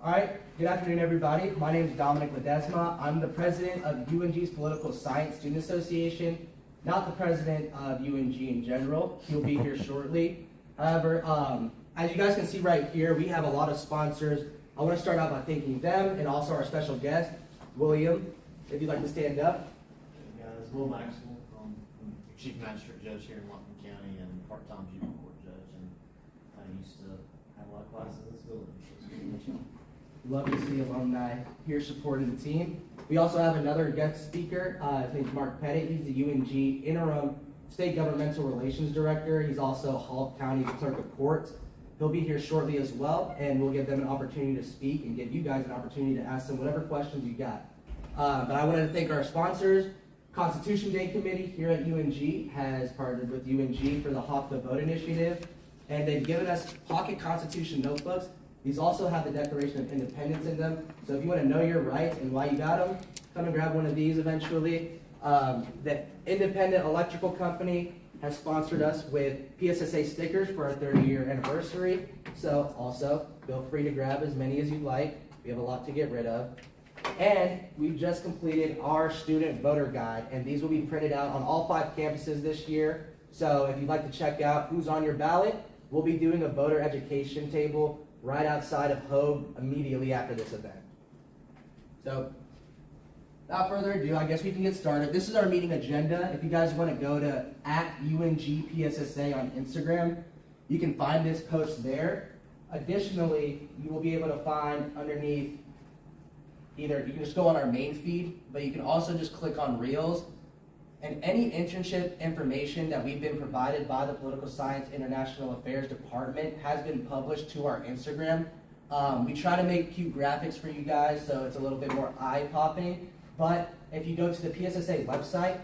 All right, good afternoon, everybody. My name is Dominic Ledesma. I'm the president of UNG's Political Science Student Association, not the president of UNG in general. He'll be here shortly. However, as you guys can see right here, we have a lot of sponsors. I want to start out by thanking them and also our special guest, William, if you'd like to stand up. Hey guys, Will Maxwell, I'm Chief Magistrate Judge here in Whatcom County and part-time juvenile court judge, and I used to have a lot of classes in this building, so it's good to meet you. Love to see alumni here supporting the team. We also have another guest speaker. His name's Mark Pettit. He's the UNG Interim State Governmental Relations Director. He's also Hall County Clerk of Court. He'll be here shortly as well, and we'll give them an opportunity to speak and give you guys an opportunity to ask them whatever questions you got. But I wanted to thank our sponsors. Constitution Day Committee here at UNG has partnered with UNG for the Hawk the Vote initiative, and they've given us pocket Constitution notebooks. These also have the Declaration of Independence in them, so if you want to know your rights and why you got them, come and grab one of these eventually. The Independent Electrical Company has sponsored us with PSSA stickers for our 30-year anniversary, so also feel free to grab as many as you'd like. We have a lot to get rid of. And we've just completed our student voter guide, and these will be printed out on all 5 campuses this year. So if you'd like to check out who's on your ballot, we'll be doing a voter education table right outside of Hogue immediately after this event. So without further ado, I guess we can get started. This is our meeting agenda. If you guys want to go to @UNGPSSA on Instagram, you can find this post there. Additionally, you will be able to find underneath, either you can just go on our main feed, but you can also just click on Reels. And any internship information that we've been provided by the Political Science International Affairs Department has been published to our Instagram. We try to make cute graphics for you guys so it's a little bit more eye-popping. But if you go to the PSSA website,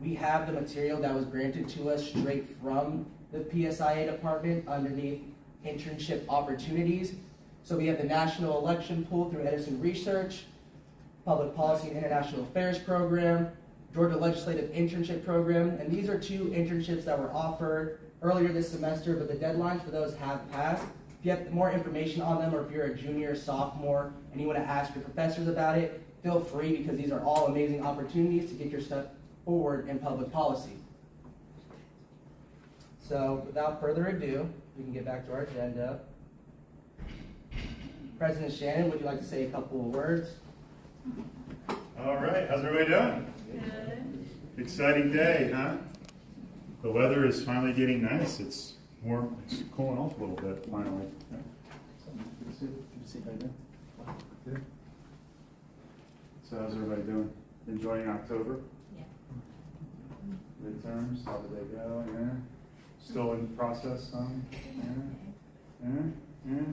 we have the material that was granted to us straight from the PSIA department underneath internship opportunities. So we have the National Election Pool through Edison Research, Public Policy and International Affairs Program, Georgia Legislative Internship Program, and these are 2 internships that were offered earlier this semester, but the deadlines for those have passed. If you have more information on them, or if you're a junior or sophomore and you want to ask your professors about it, feel free, because these are all amazing opportunities to get your stuff forward in public policy. So without further ado, we can get back to our agenda. President Shannon, would you like to say a couple of words? All right, how's everybody doing? Good. Exciting day, huh? The weather is finally getting nice. It's warm. It's cooling off a little bit finally. Yeah. So how's everybody doing? Enjoying October? Yeah. Midterms, how did they go? Yeah. Still in process, some? Yeah.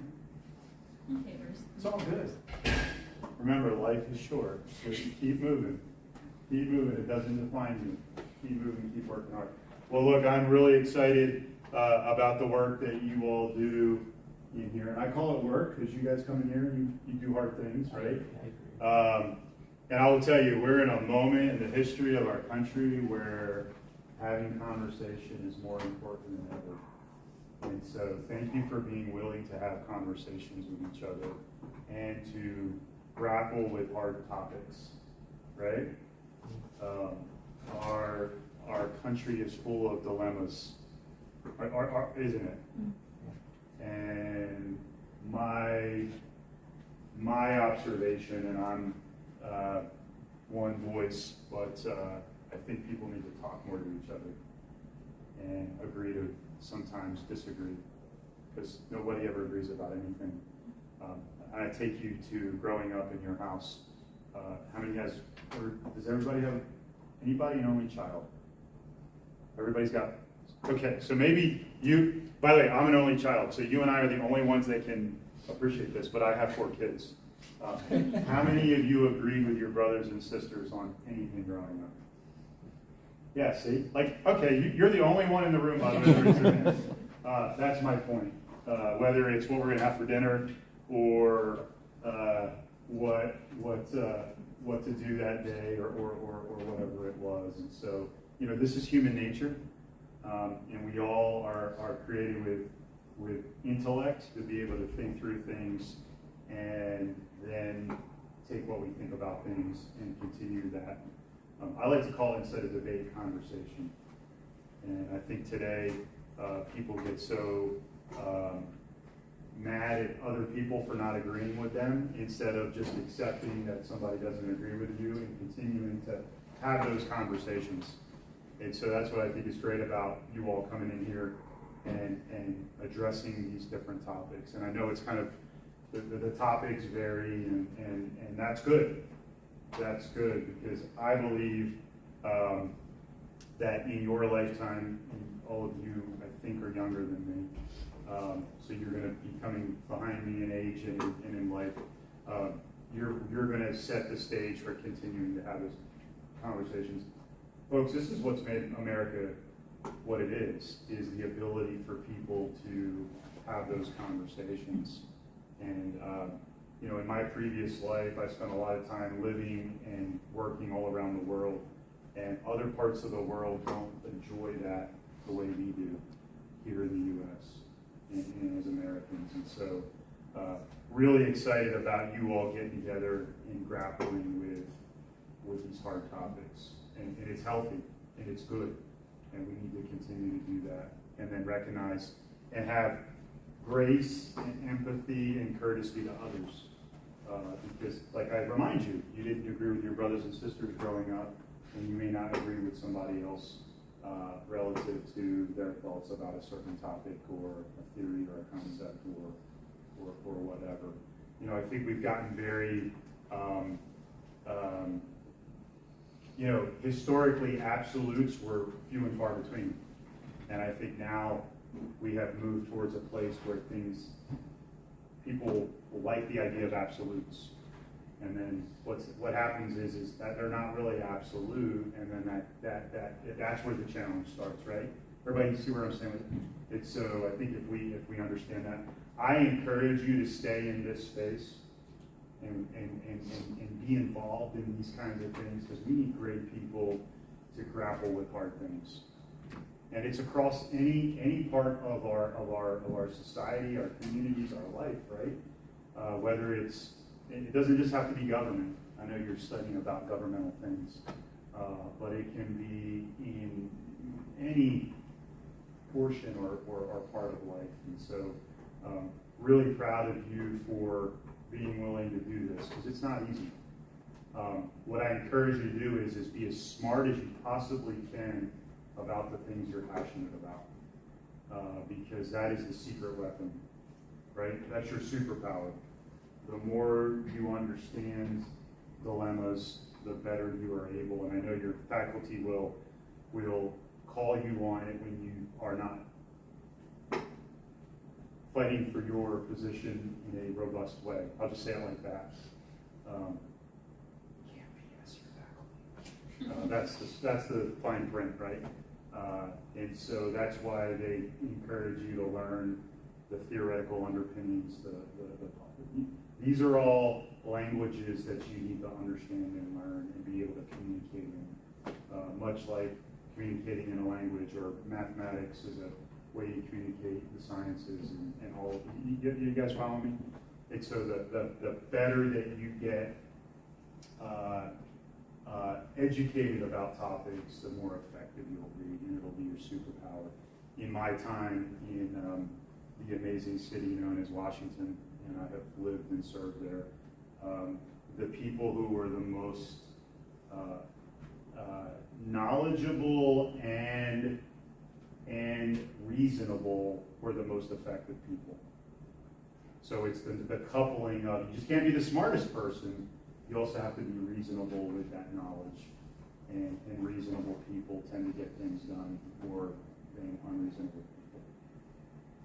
It's all good. Remember, life is short. Just keep moving. Keep moving. It doesn't define you. Keep moving. Keep working hard. Well, look, I'm really excited about the work that you all do in here. And I call it work because you guys come in here and you do hard things, right? And I will tell you, we're in a moment in the history of our country where having conversation is more important than ever. And so thank you for being willing to have conversations with each other and to grapple with hard topics, right? Our country is full of dilemmas, isn't it? And my observation, and I'm one voice, but I think people need to talk more to each other and agree to sometimes disagree, because nobody ever agrees about anything. I take you to growing up in your house. How many does everybody have, anybody an only child? Everybody's got, okay, so maybe you, by the way, I'm an only child, so you and I are the only ones that can appreciate this, but I have 4 kids. How many of you agree with your brothers and sisters on anything growing up? Yeah, see? Like, okay, you're the only one in the room, by the way. That's my point. Whether it's what we're going to have for dinner or what to do that day or whatever it was. And so, you know, this is human nature, and we all are created with intellect to be able to think through things and then take what we think about things and continue that. I like to call it, instead of debate, conversation. And I think today, people get so mad at other people for not agreeing with them, instead of just accepting that somebody doesn't agree with you and continuing to have those conversations. And so that's what I think is great about you all coming in here and addressing these different topics. And I know it's kind of, the topics vary, and that's good. That's good, because I believe that in your lifetime, and all of you, I think, are younger than me, so you're going to be coming behind me in age and in life. You're going to set the stage for continuing to have those conversations. Folks, this is what's made America what it is the ability for people to have those conversations. And you know, in my previous life, I spent a lot of time living and working all around the world, and other parts of the world don't enjoy that the way we do here in the U.S. and as Americans. And so, really excited about you all getting together and grappling with these hard topics. And it's healthy, and it's good, and we need to continue to do that, and then recognize and have grace and empathy and courtesy to others. Because, like I remind you, you didn't agree with your brothers and sisters growing up, and you may not agree with somebody else relative to their thoughts about a certain topic or a theory or a concept or whatever. You know, I think we've gotten very, you know, historically absolutes were few and far between. And I think now we have moved towards a place where people like the idea of absolutes. And then what happens is that they're not really absolute, and then that's where the challenge starts, right? Everybody see where I'm saying with it? It's so, I think if we understand that, I encourage you to stay in this space and be involved in these kinds of things, because we need great people to grapple with hard things. And it's across any part of our society, our communities, our life, right? Whether it doesn't just have to be government. I know you're studying about governmental things, but it can be in any portion or part of life. And so, really proud of you for being willing to do this, because it's not easy. What I encourage you to do is be as smart as you possibly can about the things you're passionate about, because that is the secret weapon, right? That's your superpower. The more you understand dilemmas, the better you are able, and I know your faculty will call you on it when you are not fighting for your position in a robust way. I'll just say it like that. Can't BS your faculty. That's the fine print, right? And so that's why they encourage you to learn the theoretical underpinnings. These are all languages that you need to understand and learn and be able to communicate in. Much like communicating in a language, or mathematics is a way you communicate the sciences and all. You guys follow me? And so the better that you get educated about topics, the more effective you'll be, and it'll be your superpower. In my time in the amazing city known as Washington, and I have lived and served there, the people who were the most knowledgeable and reasonable were the most effective people. So it's the coupling of, you just can't be the smartest person, you also have to be reasonable with that knowledge. And reasonable people tend to get things done more than unreasonable people.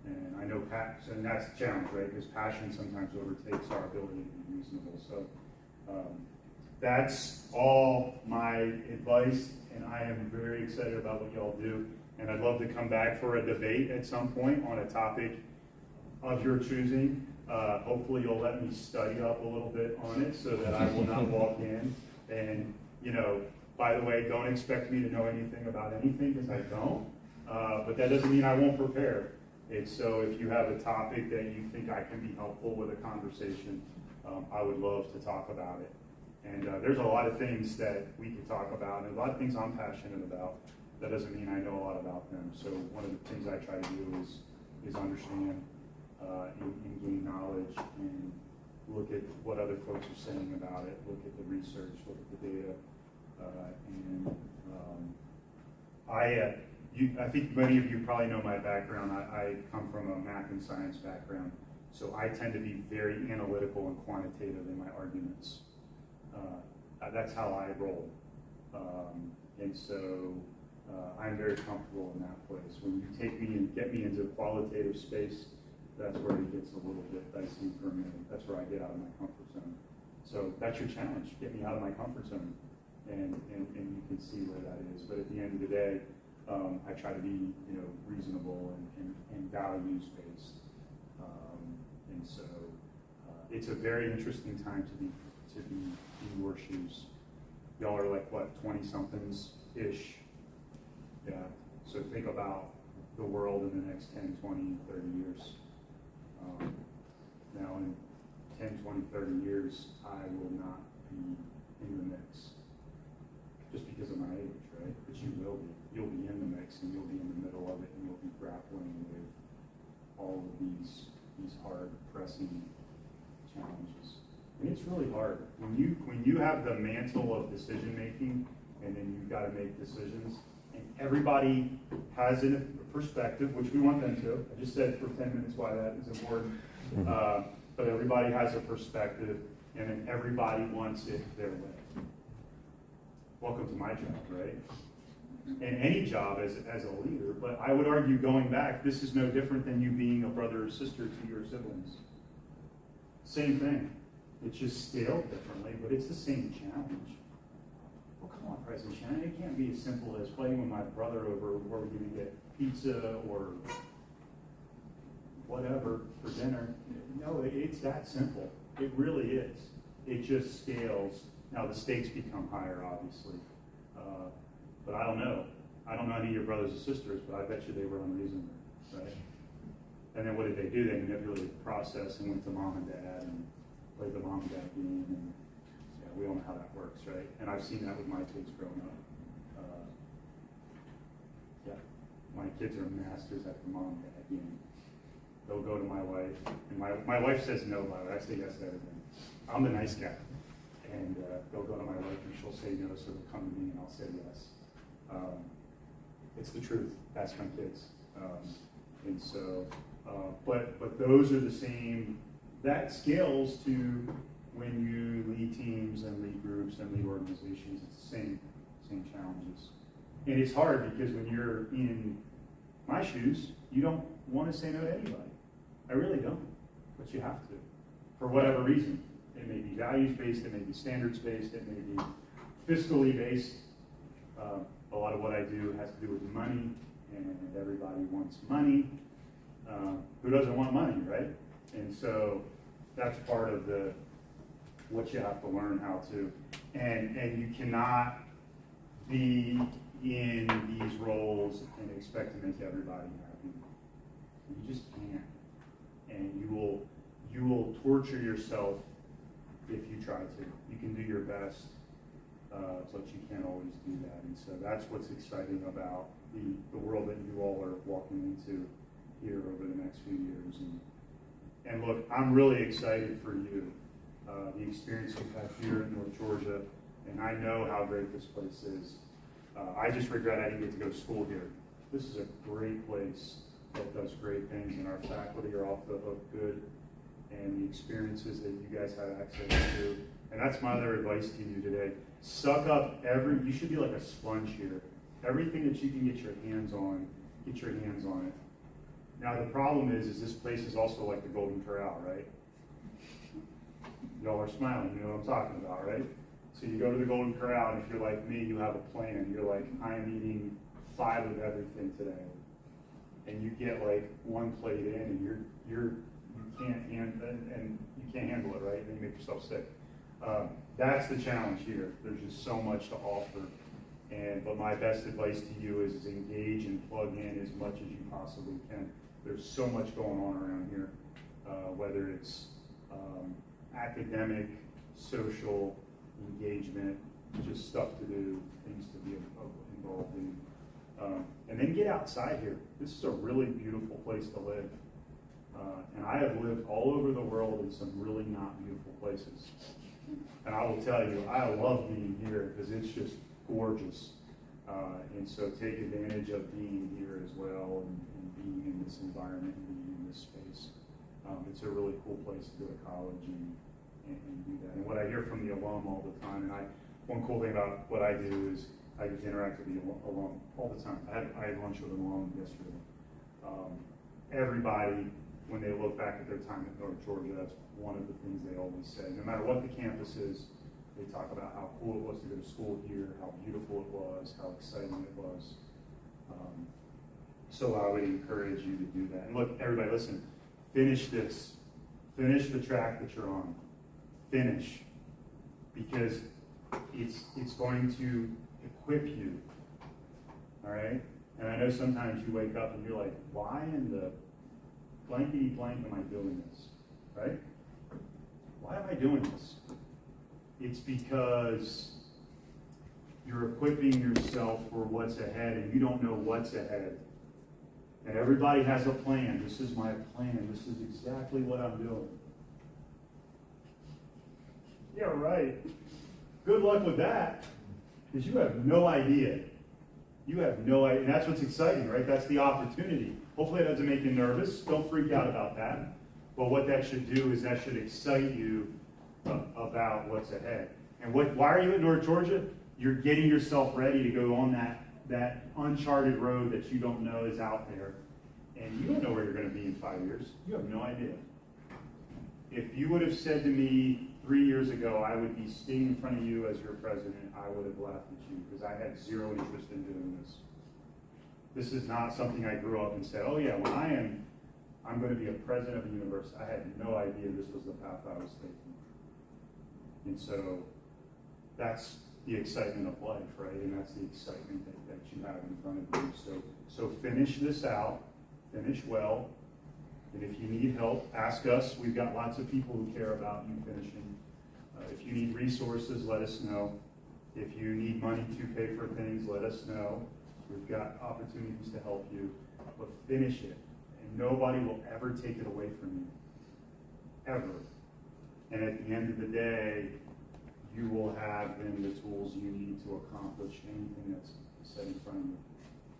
And I know, and that's the challenge, right? Because passion sometimes overtakes our ability to be reasonable. So that's all my advice, and I am very excited about what y'all do. And I'd love to come back for a debate at some point on a topic of your choosing. Hopefully you'll let me study up a little bit on it so that I will not walk in and, you know, by the way, don't expect me to know anything about anything, because I don't. But that doesn't mean I won't prepare. It's so if you have a topic that you think I can be helpful with a conversation, I would love to talk about it. And there's a lot of things that we could talk about, and a lot of things I'm passionate about. That doesn't mean I know a lot about them. So one of the things I try to do is understand and gain knowledge and look at what other folks are saying about it, look at the research, look at the data. I think many of you probably know my background. I come from a math and science background, so I tend to be very analytical and quantitative in my arguments. That's how I roll. And so I'm very comfortable in that place. When you take me and get me into a qualitative space, that's where it gets a little bit dicey for me. That's where I get out of my comfort zone. So that's your challenge, get me out of my comfort zone. And you can see where that is. But at the end of the day, I try to be reasonable and values-based. And so it's a very interesting time to be in your shoes. Y'all are like, what, 20-somethings-ish? Yeah. So think about the world in the next 10, 20, 30 years. Now in 10, 20, 30 years, I will not be in the mix. Just because of my age, right? But you will be. You'll be in the mix, and you'll be in the middle of it, and you'll be grappling with all of these hard, pressing challenges. And it's really hard. When you have the mantle of decision making, and then you've got to make decisions, and everybody has a perspective, which we want them to. I just said for 10 minutes why that is important. But everybody has a perspective, and then everybody wants it their way. Welcome to my job, right? And any job as a leader, but I would argue going back, this is no different than you being a brother or sister to your siblings. Same thing. It's just scaled differently, but it's the same challenge. Well, come on, President Shannon, it can't be as simple as playing with my brother over where we're going to get pizza or whatever for dinner. No, it's that simple. It really is. It just scales. Now, the stakes become higher, obviously. But I don't know. I don't know any of your brothers and sisters, but I bet you they were unreasonable, right? And then what did they do? They manipulated the process and went to mom and dad and played the mom and dad game. And yeah, we all know how that works, right? And I've seen that with my kids growing up. My kids are masters at the mom and dad game. They'll go to my wife, and my wife says no, by the way. I say yes to everything. I'm the nice guy. And they'll go to my wife and she'll say no, so they'll come to me and I'll say yes. It's the truth. That's my kids. And so, but those are the same, that scales to when you lead teams and lead groups and lead organizations. It's the same challenges. And it's hard because when you're in my shoes, you don't want to say no to anybody. I really don't, but you have to, for whatever reason. It may be values-based, it may be standards-based, it may be fiscally based. A lot of what I do has to do with money, and everybody wants money. Who doesn't want money, right? And so that's part of what you have to learn how to. And you cannot be in these roles and expect to make everybody happy. You just can't. And you will torture yourself if you try to. You can do your best, but you can't always do that. And so that's what's exciting about the world that you all are walking into here over the next few years. And look, I'm really excited for you, the experience you've had here in North Georgia, and I know how great this place is. I just regret I didn't get to go to school here. This is a great place that does great things, and our faculty are off the hook good. And the experiences that you guys have access to. And that's my other advice to you today. Suck up you should be like a sponge here. Everything that you can get your hands on, get your hands on it. Now the problem is this place is also like the Golden Corral, right? Y'all are smiling, you know what I'm talking about, right? So you go to the Golden Corral, and if you're like me, you have a plan. You're like, I am eating 5 of everything today. And you get like 1 plate in, and you can't handle it, right? And you make yourself sick. That's the challenge here. There's just so much to offer. But my best advice to you is engage and plug in as much as you possibly can. There's so much going on around here, whether it's academic, social, engagement, just stuff to do, things to be involved in. And then get outside here. This is a really beautiful place to live. And I have lived all over the world in some really not beautiful places. And I will tell you, I love being here because it's just gorgeous. And so take advantage of being here as well and being in this environment and being in this space. It's a really cool place to go to college and do that. And what I hear from the alum all the time, and one cool thing about what I do is I get to interact with the alum all the time. I had lunch with an alum yesterday. Everybody, when they look back at their time at North Georgia, that's one of the things they always say. No matter what the campus is, they talk about how cool it was to go to school here, how beautiful it was, how exciting it was. So I would encourage you to do that. And look, everybody, listen, finish this. Finish the track that you're on. Finish. Because it's going to equip you. All right? And I know sometimes you wake up and you're like, why in the blankety blank am I doing this? Right? Why am I doing this? It's because you're equipping yourself for what's ahead and you don't know what's ahead. And everybody has a plan. This is my plan. This is exactly what I'm doing. Yeah, right. Good luck with that, because you have no idea. You have no idea. And that's what's exciting, right? That's the opportunity. Hopefully it doesn't make you nervous. Don't freak out about that. But what that should do is that should excite you about what's ahead. And why are you at North Georgia? You're getting yourself ready to go on that uncharted road that you don't know is out there. And you don't know where you're going to be in 5 years. You have no idea. If you would have said to me 3 years ago, I would be standing in front of you as your president, I would have laughed at you because I had zero interest in doing this. This is not something I grew up and said, oh yeah, when I'm going to be a president of a university. I had no idea this was the path I was taking. And so that's the excitement of life, right? And that's the excitement that you have in front of you. So finish this out, finish well. And if you need help, ask us. We've got lots of people who care about you finishing. If you need resources, let us know. If you need money to pay for things, let us know. We've got opportunities to help you. But finish it. And nobody will ever take it away from you. Ever. And at the end of the day, you will have then the tools you need to accomplish anything that's set in front of you.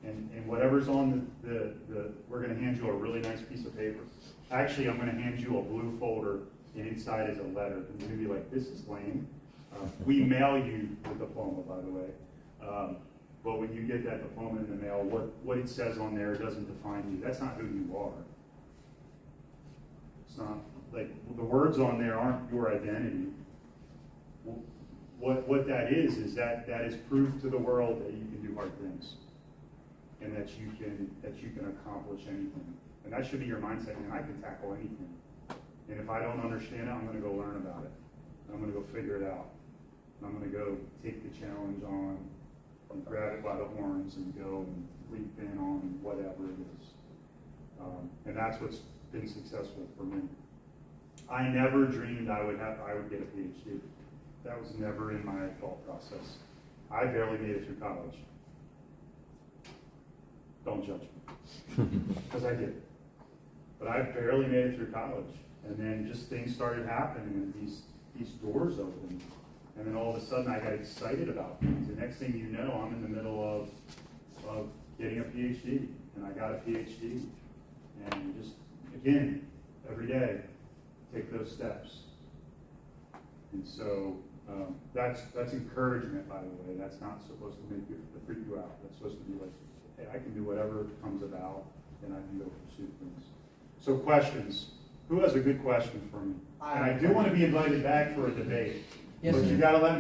And whatever's on we're going to hand you a really nice piece of paper. Actually, I'm going to hand you a blue folder, and inside is a letter. And you're going to be like, this is lame. We mail you the diploma, by the way. But when you get that diploma in the mail, what it says on there doesn't define you. That's not who you are. It's not, like, the words on there aren't your identity. What that is that is proof to the world that you can do hard things. And that you can accomplish anything. And that should be your mindset, and I can tackle anything. And if I don't understand it, I'm going to go learn about it. And I'm going to go figure it out. And I'm going to go take the challenge on and grab it by the horns and go and leap in on whatever it is. And that's what's been successful for me. I never dreamed I would get a PhD. That was never in my thought process. I barely made it through college. Don't judge me, because I did. But I barely made it through college, and then just things started happening, and these doors opened, and then all of a sudden I got excited about things. The next thing you know, I'm in the middle of getting a PhD, and I got a PhD, and just again every day take those steps. And so that's encouragement, by the way. That's not supposed to freak you out. That's supposed to be like, hey, I can do whatever comes about, and I can go pursue things. So questions. Who has a good question for me? And I do want to be invited back for a debate. Yes, but sir. you gotta let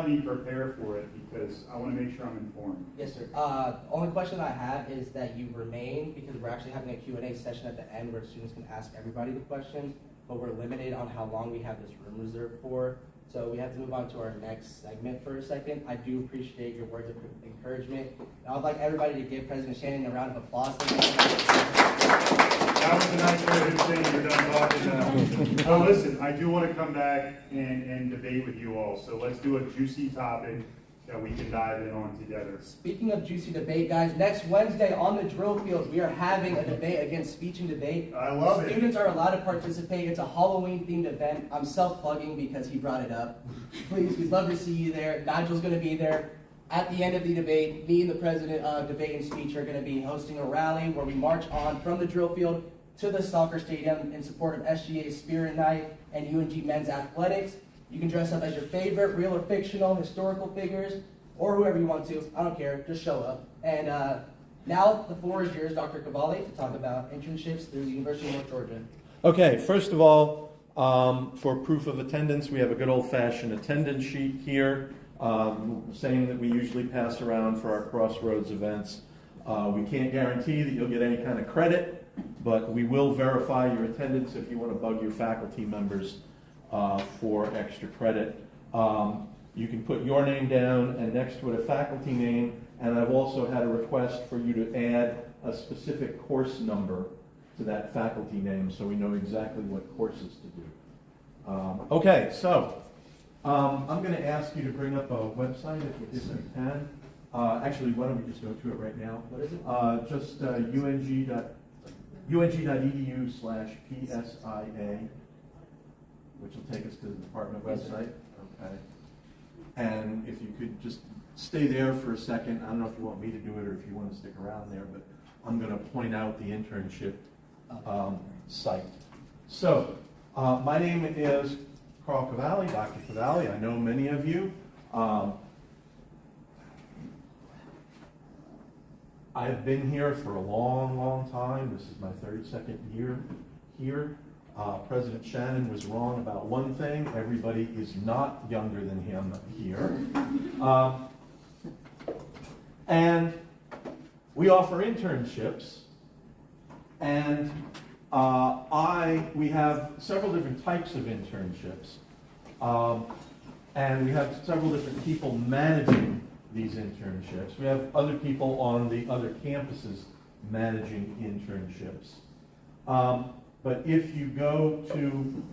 me prepare for it because I want to make sure I'm informed. Yes, sir. Only question I have is that you remain, because we're actually having a Q&A session at the end where students can ask everybody the questions, but we're limited on how long we have this room reserved for. So we have to move on to our next segment for a second. I do appreciate your words of encouragement. And I would like everybody to give President Shannon a round of applause. That was a nice way of saying you're done talking now. Well, listen, I do want to come back and debate with you all, so let's do a juicy topic that we can dive in on together. Speaking of juicy debate, guys, next Wednesday on the drill field, we are having a debate against speech and debate. I love it. Students are allowed to participate. It's a Halloween-themed event. I'm self-plugging because he brought it up. Please, we'd love to see you there. Nigel's going to be there. At the end of the debate, me and the president of Debate and Speech are going to be hosting a rally where we march on from the drill field to the soccer stadium in support of SGA's Spirit Night and UNG men's athletics. You can dress up as your favorite, real or fictional, historical figures, or whoever you want to. I don't care. Just show up. And now the floor is yours, Dr. Cavalli, to talk about internships through the University of North Georgia. Okay, first of all, for proof of attendance, we have a good old-fashioned attendance sheet here, same that we usually pass around for our CrossRoads events. We can't guarantee that you'll get any kind of credit, but we will verify your attendance if you want to bug your faculty members for extra credit. You can put your name down and next to it a faculty name, and I've also had a request for you to add a specific course number to that faculty name so we know exactly what courses to do. Okay, so I'm going to ask you to bring up a website if you can. Actually, why don't we just go to it right now? What is it? Just ung.edu/PSIA, which will take us to the department website. Okay. And if you could just stay there for a second. I don't know if you want me to do it or if you want to stick around there, but I'm going to point out the internship site. So, my name is Carl Cavalli, Dr. Cavalli. I know many of you. I've been here for a long, long time. This is my 32nd year here. President Shannon was wrong about one thing. Everybody is not younger than him here. And we offer internships. And we have several different types of internships. And we have several different people managing these internships. We have other people on the other campuses managing internships. But if you go to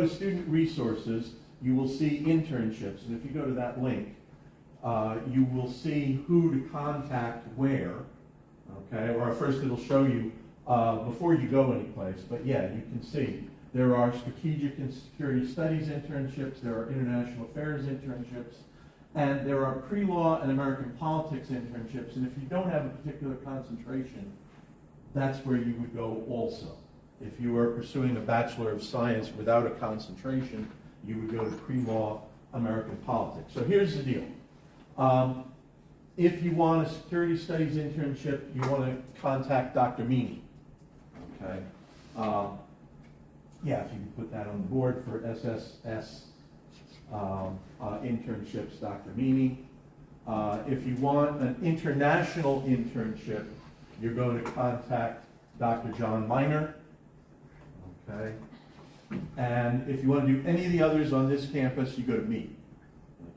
student resources, you will see internships. And if you go to that link, you will see who to contact where. Okay, or first it'll show you before you go anyplace. But yeah, you can see there are strategic and security studies internships, there are international affairs internships, and there are pre-law and American politics internships. And if you don't have a particular concentration, that's where you would go also. If you are pursuing a Bachelor of Science without a concentration, you would go to pre-law American politics. So here's the deal. If you want a security studies internship, you want to contact Dr. Meany. Okay. If you can put that on the board for SSS internships, Dr. Meany. If you want an international internship, you're going to contact Dr. John Miner. Okay. And if you want to do any of the others on this campus, you go to me.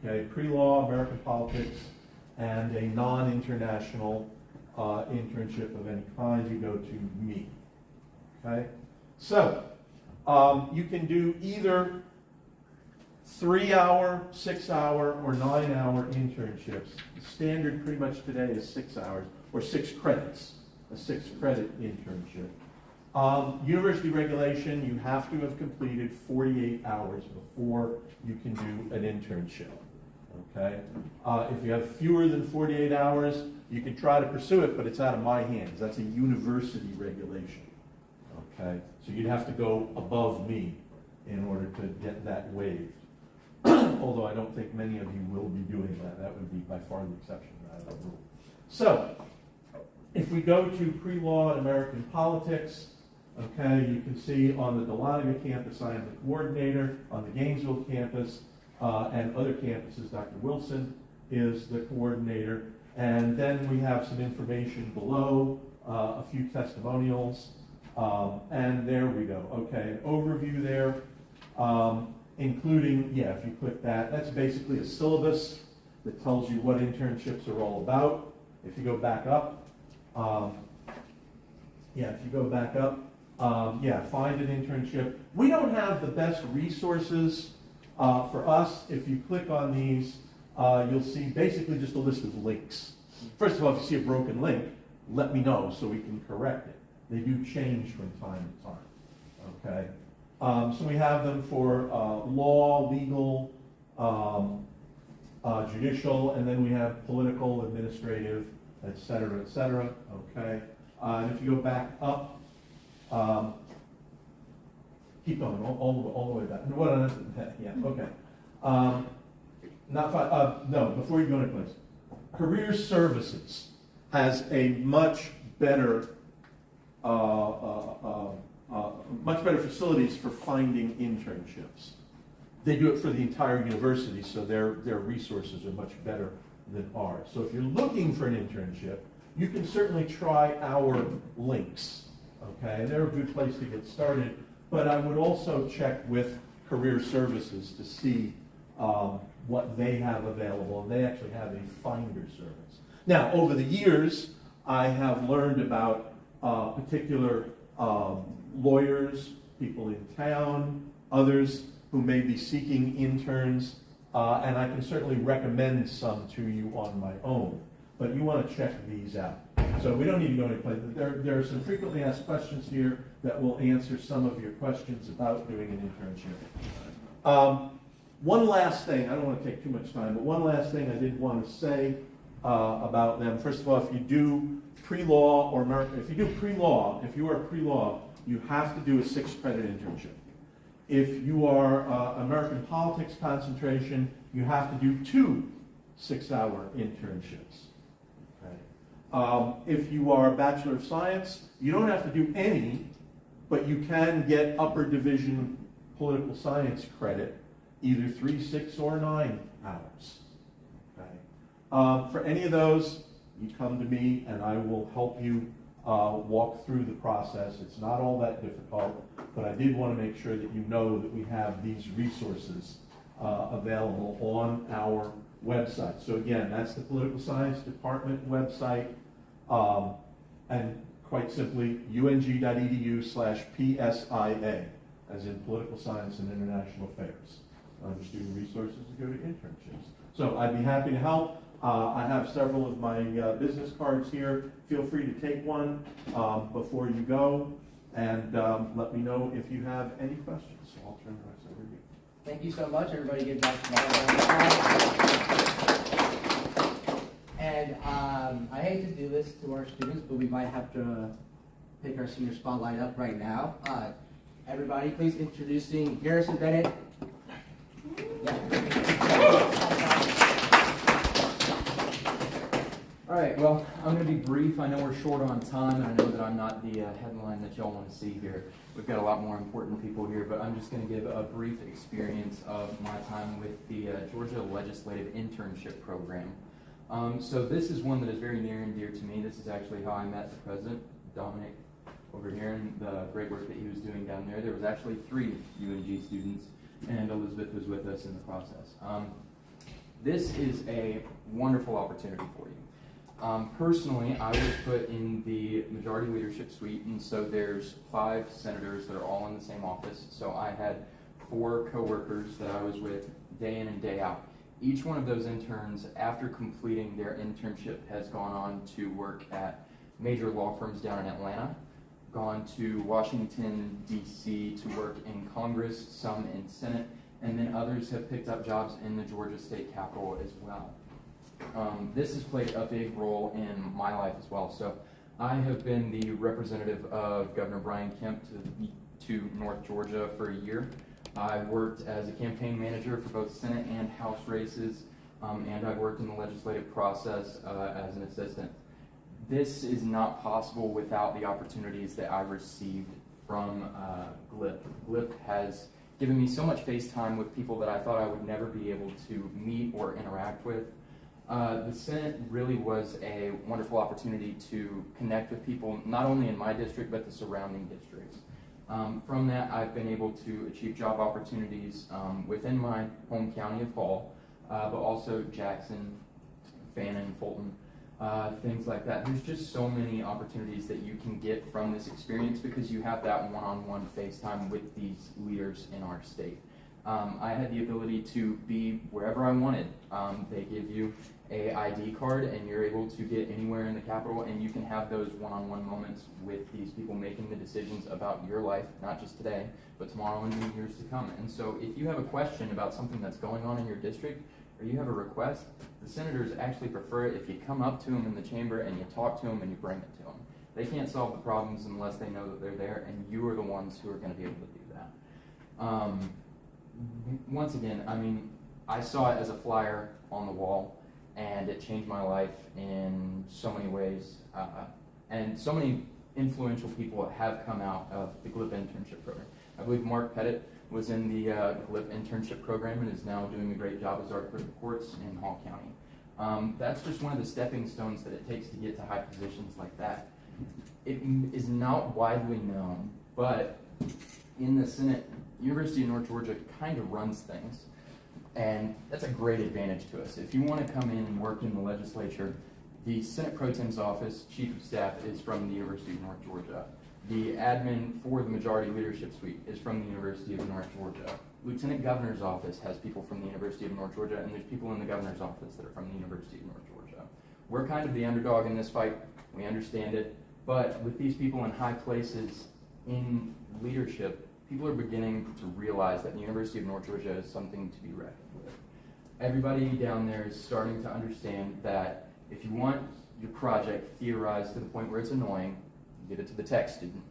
Okay. Pre-law, American politics, and a non-international internship of any kind, you go to me. Okay? So, you can do either 3-hour, 6-hour, or 9-hour internships. The standard pretty much today is 6 hours, or 6 credits, a 6-credit internship. University regulation, you have to have completed 48 hours before you can do an internship. Okay? If you have fewer than 48 hours, you can try to pursue it, but it's out of my hands. That's a university regulation. Okay? So you'd have to go above me in order to get that waived. Although I don't think many of you will be doing that. That would be by far the exception rather than the rule. So, if we go to pre-law and American politics, okay, you can see on the Dahlonega campus, I am the coordinator. On the Gainesville campus and other campuses, Dr. Wilson is the coordinator. And then we have some information below, a few testimonials, and there we go. Okay, an overview there, including, if you click that, that's basically a syllabus that tells you what internships are all about. If you go back up, Yeah, if you go back up, yeah, find an internship. We don't have the best resources for us. If you click on these, you'll see basically just a list of links. First of all, if you see a broken link, let me know so we can correct it. They do change from time to time, okay? So we have them for law, legal, judicial, and then we have political, administrative, et cetera, okay? And if you go back up, keep going, all the way back. What on earth? Yeah, okay. No, before you go any place. Career Services has a much better facilities for finding internships. They do it for the entire university, so their resources are much better than ours. So if you're looking for an internship, you can certainly try our links, okay? They're a good place to get started, but I would also check with Career Services to see what they have available, and they actually have a finder service. Now, over the years, I have learned about particular lawyers, people in town, others who may be seeking interns, and I can certainly recommend some to you on my own. But you want to check these out. So we don't need to go any place. There are some frequently asked questions here that will answer some of your questions about doing an internship. One last thing, I don't want to take too much time, but one last thing I did want to say about them. First of all, if you do pre-law or if you are pre-law, you have to do a 6-credit internship. If you are American politics concentration, you have to do 2 6-hour internships. Okay. If you are a Bachelor of Science, you don't have to do any, but you can get upper division political science credit, either 3, 6, or 9 hours. Okay. For any of those, you come to me and I will help you walk through the process. It's not all that difficult, but I did want to make sure that you know that we have these resources available on our website. So again, that's the Political Science Department website, and quite simply, ung.edu/PSIA, as in Political Science and International Affairs. Under student resources to go to internships. So I'd be happy to help. I have several of my business cards here. Feel free to take one before you go, and let me know if you have any questions. So I'll turn the rest over to you. Thank you so much. Everybody give back to my And I hate to do this to our students, but we might have to pick our senior spotlight up right now. Everybody, please introducing Garrison Bennett. All right, well, I'm going to be brief. I know we're short on time, and I know that I'm not the headline that y'all want to see here. We've got a lot more important people here, but I'm just going to give a brief experience of my time with the Georgia Legislative Internship Program. So this is one that is very near and dear to me. This is actually how I met the president, Dominic, over here, and the great work that he was doing down there. There was actually 3 UNG students, and Elizabeth was with us in the process. This is a wonderful opportunity for you. Personally, I was put in the majority leadership suite, and so there's 5 senators that are all in the same office. So I had 4 coworkers that I was with day in and day out. Each one of those interns, after completing their internship, has gone on to work at major law firms down in Atlanta, gone to Washington, D.C. to work in Congress, some in Senate, and then others have picked up jobs in the Georgia State Capitol as well. This has played a big role in my life as well. So I have been the representative of Governor Brian Kemp to North Georgia for a year. I worked as a campaign manager for both Senate and House races, and I worked in the legislative process as an assistant. This is not possible without the opportunities that I received from GLIP. GLIP has given me so much face time with people that I thought I would never be able to meet or interact with. The Senate really was a wonderful opportunity to connect with people, not only in my district, but the surrounding districts. From that, I've been able to achieve job opportunities within my home county of Hall, but also Jackson, Fannin, Fulton. things like that. There's just so many opportunities that you can get from this experience because you have that one-on-one FaceTime with these leaders in our state. I had the ability to be wherever I wanted. They give you a ID card and you're able to get anywhere in the Capitol, and you can have those one-on-one moments with these people making the decisions about your life, not just today, but tomorrow and in years to come. And so if you have a question about something that's going on in your district, or you have a request, the senators actually prefer it if you come up to them in the chamber and you talk to them and you bring it to them. They can't solve the problems unless they know that they're there, and you are the ones who are going to be able to do that. Once again, I mean, I saw it as a flyer on the wall, and it changed my life in so many ways. And so many influential people have come out of the GLIP internship program. I believe Mark Pettit was in the GLIP internship program and is now doing a great job as our clerk of courts in Hall County. That's just one of the stepping stones that it takes to get to high positions like that. It is not widely known, but in the Senate, University of North Georgia kind of runs things. And that's a great advantage to us. If you want to come in and work in the legislature, the Senate Pro Tem's office, Chief of Staff, is from the University of North Georgia. The admin for the Majority Leadership Suite is from the University of North Georgia. Lieutenant Governor's office has people from the University of North Georgia, and there's people in the Governor's office that are from the University of North Georgia. We're kind of the underdog in this fight. We understand it. But with these people in high places in leadership, people are beginning to realize that the University of North Georgia is something to be reckoned with. Everybody down there is starting to understand that if you want your project theorized to the point where it's annoying, you give it to the tech student.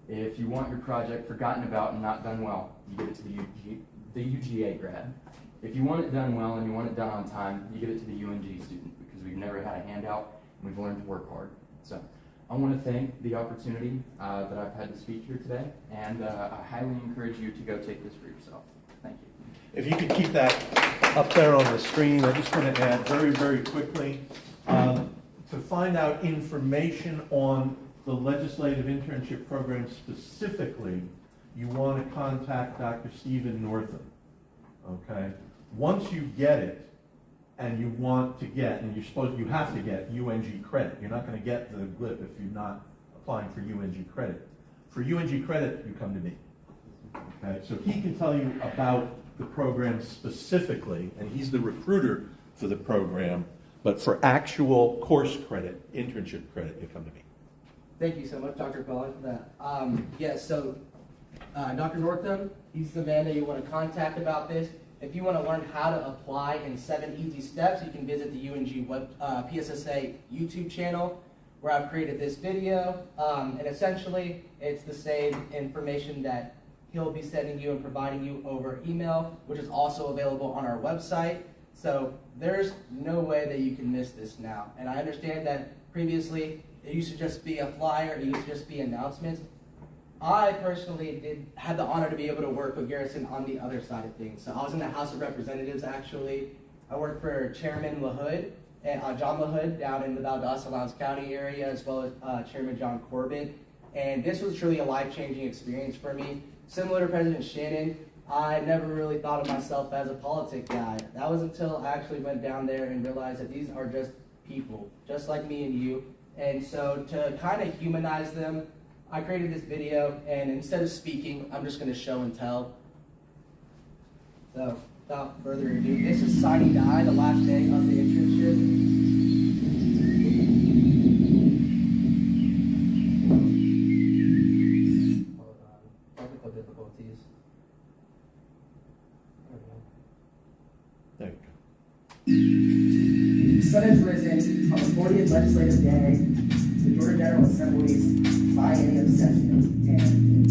If you want your project forgotten about and not done well, you give it to the UGA grad. If you want it done well and you want it done on time, you give it to the UNG student, because we've never had a handout and we've learned to work hard. So I want to thank the opportunity that I've had to speak here today, and I highly encourage you to go take this for yourself. Thank you. If you could keep that up there on the screen, I just want to add very, very quickly, to find out information on the legislative internship program specifically, you want to contact Dr. Stephen Northam, okay? Once you get it, and you want to get, and you have to get UNG credit. You're not going to get the GLIP if you're not applying for UNG credit. For UNG credit, you come to me. Okay, so he can tell you about the program specifically, and he's the recruiter for the program, but for actual course credit, internship credit, you come to me. Thank you so much, Dr. Cullen, for that. Yes, so Dr. Northam, he's the man that you want to contact about this. If you want to learn how to apply in 7 easy steps, you can visit the UNG PSSA YouTube channel, where I've created this video. And essentially, it's the same information that he'll be sending you and providing you over email, which is also available on our website. So there's no way that you can miss this now. And I understand that previously it used to just be a flyer, it used to just be announcements. I personally had the honor to be able to work with Garrison on the other side of things. So I was in the House of Representatives, actually. I worked for Chairman LaHood, John LaHood, down in the Valdosta-Lowndes County area, as well as Chairman John Corbett. And this was truly a life-changing experience for me. Similar to President Shannon, I never really thought of myself as a politic guy. That was until I actually went down there and realized that these are just people, just like me and you. And so to kind of humanize them, I created this video, and instead of speaking, I'm just going to show and tell. So, without further ado, this is Sine Die, the last day of the internship. Hold on. Technical difficulties. There you go. The sun has risen on the 40th legislative day, the Georgia General Assembly's biennium session, and it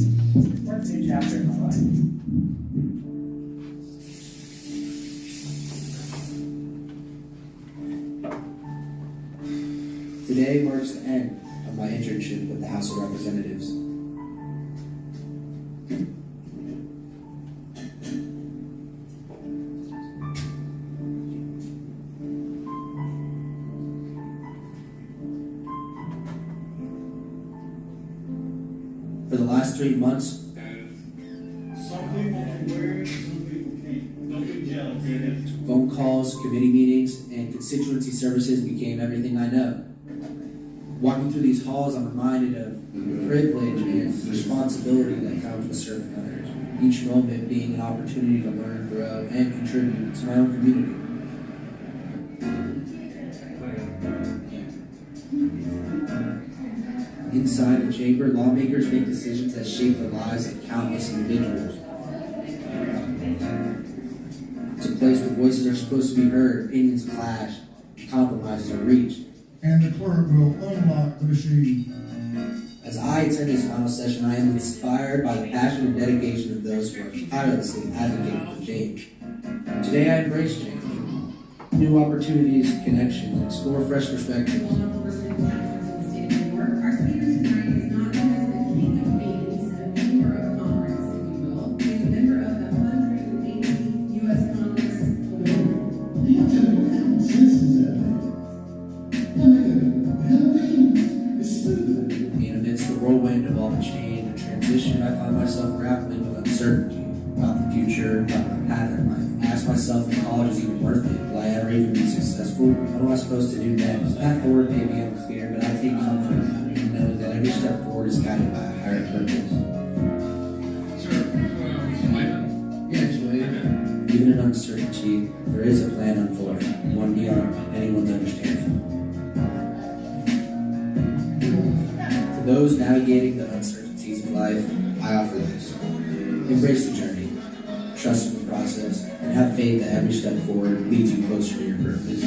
starts a new chapter in my life. Today marks the end of my internship with the House of Representatives. For the last 3 months, Some people can wear it, some people can't. Don't be jealous. Phone calls, committee meetings, and constituency services became everything I know. Walking through these halls, I'm reminded of the privilege and responsibility that comes with serving others, each moment being an opportunity to learn, grow, and contribute to my own community. Inside the chamber, lawmakers make decisions that shape the lives of countless individuals. It's a place where voices are supposed to be heard, opinions clash, compromises are reached. And the clerk will unlock the machine. As I attend this final session, I am inspired by the passion and dedication of those who are tirelessly advocating for change. Today I embrace change. New opportunities, connections, explore fresh perspectives. I find myself grappling with uncertainty about the future, about my path in life. I ask myself if college is even worth it. Will I ever even be successful? What am I supposed to do next? The path forward may be unclear, but I take comfort in knowing that every step forward is guided by a higher purpose. Even in uncertainty, there is a plan unfolding, one beyond anyone's understanding. To those navigating the uncertainties of life, I offer this. Embrace the journey, trust in the process, and have faith that every step forward leads you closer to your purpose.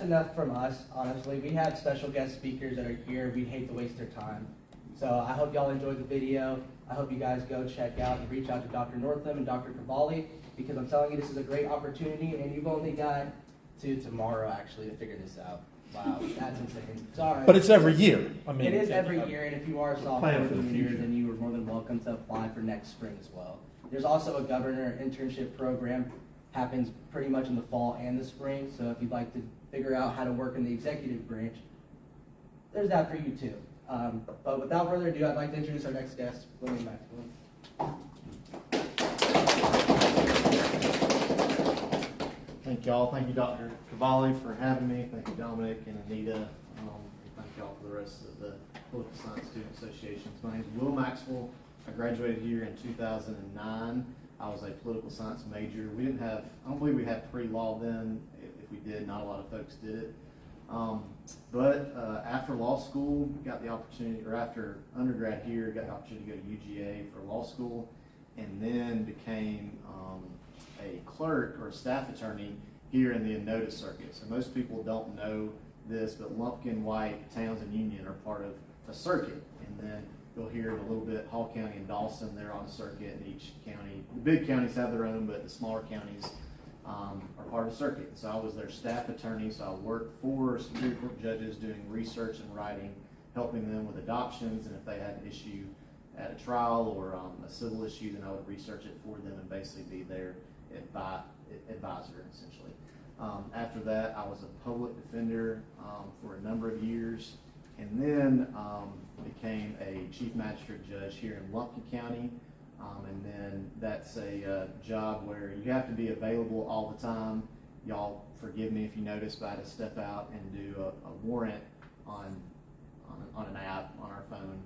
Enough from us, honestly. We have special guest speakers that are here. We'd hate to waste their time. So I hope y'all enjoyed the video. I hope you guys go check out and reach out to Dr. Northam and Dr. Cavalli, because I'm telling you, this is a great opportunity, and you've only got to tomorrow actually to figure this out. Wow, that's insane. Sorry. But it's every year. I mean, it is every year, and if you are a sophomore plan for the junior, future. then you are more than welcome to apply for next spring as well. There's also a governor internship program, happens pretty much in the fall and the spring, so if you'd like to figure out how to work in the executive branch, there's that for you too. But without further ado, I'd like to introduce our next guest, William Maxwell. Thank y'all. Thank you, Dr. Cavalli, for having me. Thank you, Dominic and Anita. And thank y'all for the rest of the Political Science Student Associations. My name is Will Maxwell. I graduated here in 2009. I was a political science major. We didn't have, I don't believe we had pre-law then. If we did, not a lot of folks did it. But after law school, got the opportunity, or after undergrad here, got the opportunity to go to UGA for law school, and then became a clerk or a staff attorney here in the Innota circuit. So most people don't know this, but Lumpkin, White, Towns, and Union are part of a circuit. And then you'll hear it a little bit, Hall County and Dawson, they're on a circuit, and each county, the big counties have their own, but the smaller counties are part of the circuit. So I was their staff attorney, so I worked for Superior Court judges doing research and writing, helping them with adoptions, and if they had an issue at a trial or a civil issue, then I would research it for them and basically be their advisor, essentially. After that, I was a public defender for a number of years, and then became a chief magistrate judge here in Lumpkin County. And then that's a job where you have to be available all the time. Y'all forgive me if you notice, but I had to step out and do a warrant on an app on our phone,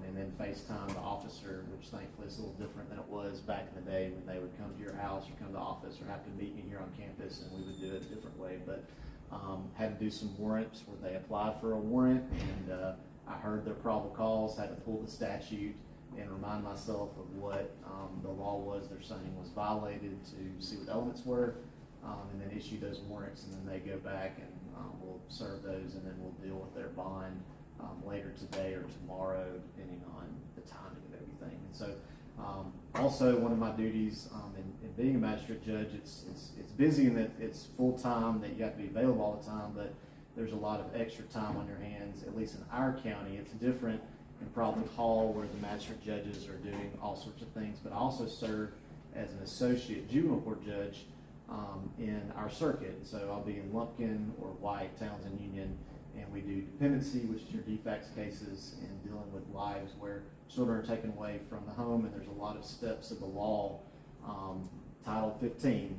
and then FaceTime the officer, which thankfully is a little different than it was back in the day when they would come to your house or come to the office or have to meet me here on campus, and we would do it a different way. But had to do some warrants where they applied for a warrant, and I heard their probable cause, had to pull the statute and remind myself of what the law was they're saying was violated to see what the elements were, and then issue those warrants, and then they go back and we'll serve those, and then we'll deal with their bond later today or tomorrow, depending on the timing of everything. And so also one of my duties in being a magistrate judge, it's busy in that it's full time, that you have to be available all the time, but there's a lot of extra time on your hands, at least in our county. It's different in probably Hall, where the magistrate judges are doing all sorts of things, but I also serve as an associate juvenile court judge in our circuit. So I'll be in Lumpkin or White, Townsend, Union, and we do dependency, which is your defects cases, and dealing with lives where children are taken away from the home, and there's a lot of steps of the law. Title 15,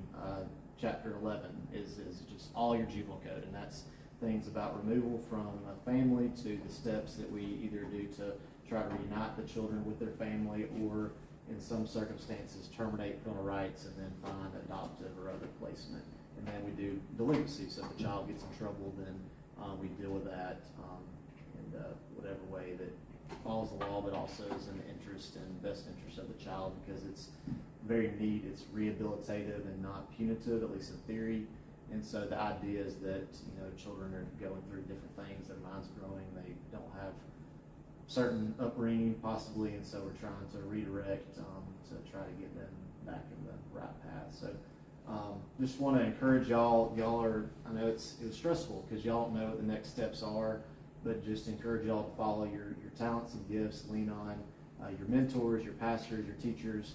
Chapter 11 is just all your juvenile code, and that's things about removal from a family to the steps that we either do to try to reunite the children with their family, or in some circumstances terminate parental rights and then find adoptive or other placement. And then we do delinquency, so if the child gets in trouble, then we deal with that in whatever way that follows the law, but also is in the interest and best interest of the child, because it's very neat. It's rehabilitative and not punitive, at least in theory. And so the idea is that, you know, children are going through different things, their mind's growing, they don't have certain upbringing possibly, and so we're trying to redirect to try to get them back in the right path. So just want to encourage y'all. Y'all are, I know it was stressful because y'all don't know what the next steps are, but just encourage y'all to follow your talents and gifts, lean on your mentors, your pastors, your teachers,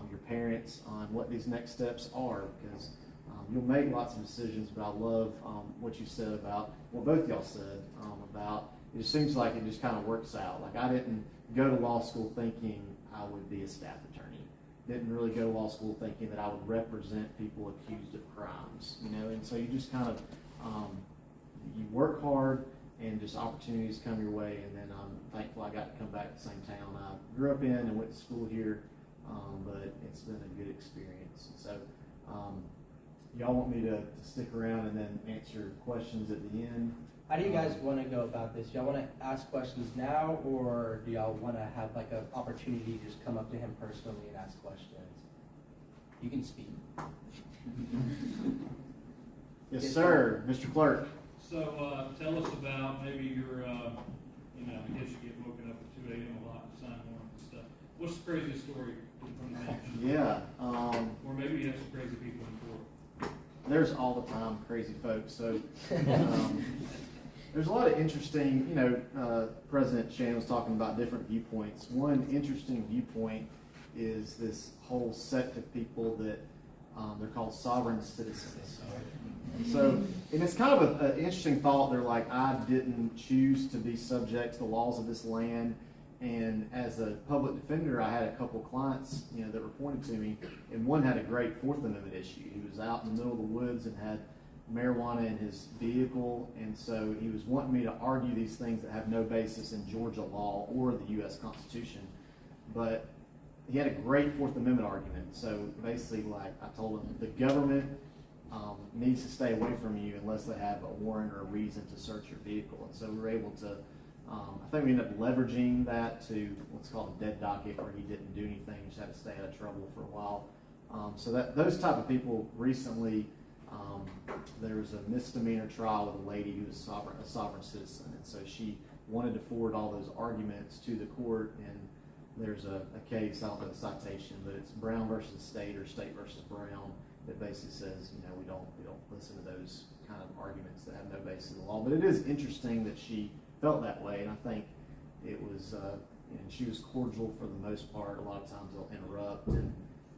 your parents on what these next steps are, because you'll make lots of decisions, but I love what you said about what both y'all said about it. Just seems like it just kind of works out. Like, I didn't go to law school thinking I would be a staff attorney. Didn't really go to law school thinking that I would represent people accused of crimes, you know. And so you just kind of you work hard, and just opportunities come your way. And then I'm thankful I got to come back to the same town I grew up in and went to school here, but it's been a good experience. So y'all want me to stick around and then answer questions at the end? How do you guys want to go about this? Y'all want to ask questions now, or do y'all want to have like an opportunity to just come up to him personally and ask questions? You can speak. Yes, sir, Mr. Clerk. So tell us about maybe your, I guess you get woken up at 2 a.m. a lot and sign warrants and stuff. What's the craziest story from the bench? Yeah. Or maybe you have some crazy people in court. There's all the time crazy folks. So there's a lot of interesting, President Shannon was talking about different viewpoints. One interesting viewpoint is this whole sect of people that they're called sovereign citizens. So, and it's kind of an interesting thought. They're like, I didn't choose to be subject to the laws of this land. And as a public defender, I had a couple clients, that reported to me, and one had a great Fourth Amendment issue. He was out in the middle of the woods and had marijuana in his vehicle, and so he was wanting me to argue these things that have no basis in Georgia law or the U.S. Constitution. But he had a great Fourth Amendment argument. So basically, like, I told him, the government needs to stay away from you unless they have a warrant or a reason to search your vehicle. And so we were able to, I think we ended up leveraging that to what's called a dead docket, where he didn't do anything, he just had to stay out of trouble for a while. So those type of people recently, there was a misdemeanor trial with a lady who was a sovereign citizen, and so she wanted to forward all those arguments to the court, and there's a case, I don't know the citation, but it's Brown versus State or State versus Brown, that basically says, we don't listen to those kind of arguments that have no basis in the law. But it is interesting that she felt that way, and I think it was, and she was cordial for the most part. A lot of times they'll interrupt and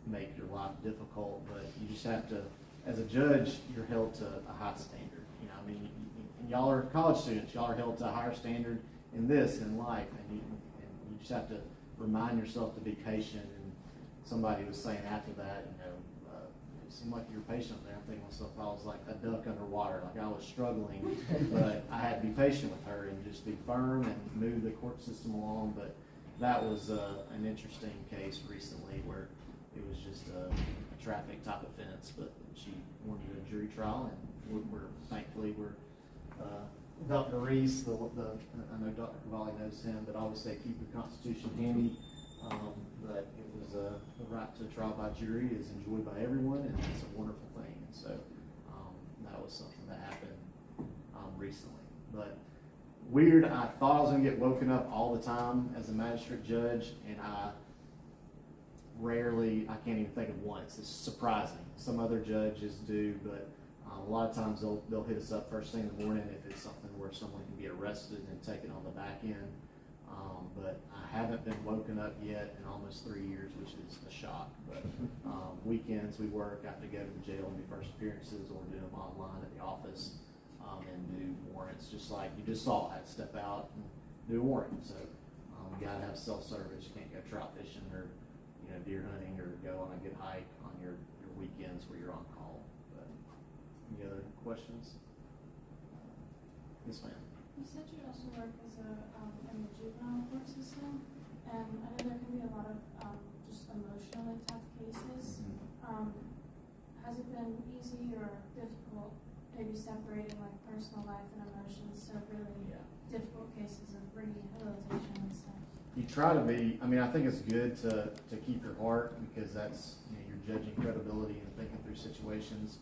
make your life difficult, but you just have to, as a judge, you're held to a high standard. And y'all are college students, y'all are held to a higher standard in this, in life, and you just have to remind yourself to be patient. And somebody was saying after that, it seemed like you were patient there. I'm thinking to myself, I was like a duck underwater, like I was struggling, but I had to be patient with her and just be firm and move the court system along. But that was an interesting case recently where it was just a traffic type offense, but she wanted a jury trial, and thankfully Dr. Reese, I know Dr. Cavalli knows him, but I always say keep your Constitution handy. But it was the right to a trial by jury is enjoyed by everyone, and it's a wonderful thing. And so that was something that happened recently. But weird, I thought I was going to get woken up all the time as a magistrate judge, and I can't even think of one. It's surprising. Some other judges do, but A lot of times they'll hit us up first thing in the morning if it's something where someone can be arrested and taken on the back end. But I haven't been woken up yet in almost 3 years, which is a shock. But weekends we work, I have to go to the jail and do first appearances or do them online at the office and do warrants, just like you just saw. I had to step out and do a warrant. So you gotta have self-service. You can't go trout fishing or deer hunting or go on a good hike on your weekends where you're on call. But any other questions? Yes, ma'am. You said you also work as in the juvenile court system, and I know there can be a lot of just emotionally tough cases. Has it been easy or difficult, maybe separating like personal life and emotions to really difficult cases of rehabilitation and stuff? You try to be. I mean, I think it's good to keep your heart, because that's you're judging credibility and thinking through situations.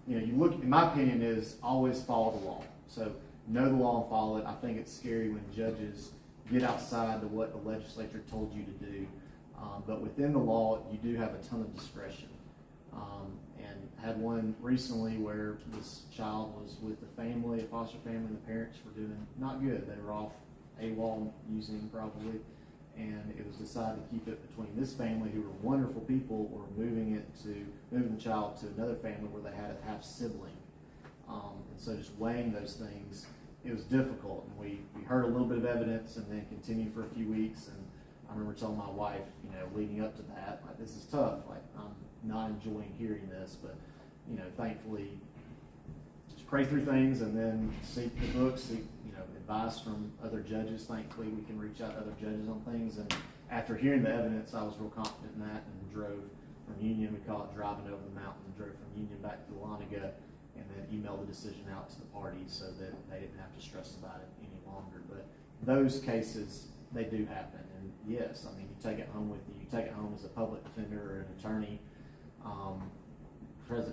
You look. In my opinion, is always follow the law. So know the law and follow it. I think it's scary when judges get outside to what the legislature told you to do. But within the law, you do have a ton of discretion. And had one recently where this child was with the family, a foster family, and the parents were doing not good. They were off AWOL using probably, and it was decided to keep it between this family, who were wonderful people, or moving the child to another family where they had a half sibling. And so just weighing those things, it was difficult. And we heard a little bit of evidence and then continued for a few weeks. And I remember telling my wife, leading up to that, like, this is tough. Like, I'm not enjoying hearing this, but, thankfully, just pray through things and then seek the books, seek, advice from other judges. Thankfully, we can reach out to other judges on things. And after hearing the evidence, I was real confident in that and drove from Union. We call it driving over the mountain. Drove from Union back to Dahlonega, and then emailed the decision out to the parties so that they didn't have to stress about it any longer. But those cases, they do happen. And yes, I mean, you take it home with you. You take it home as a public defender or an attorney.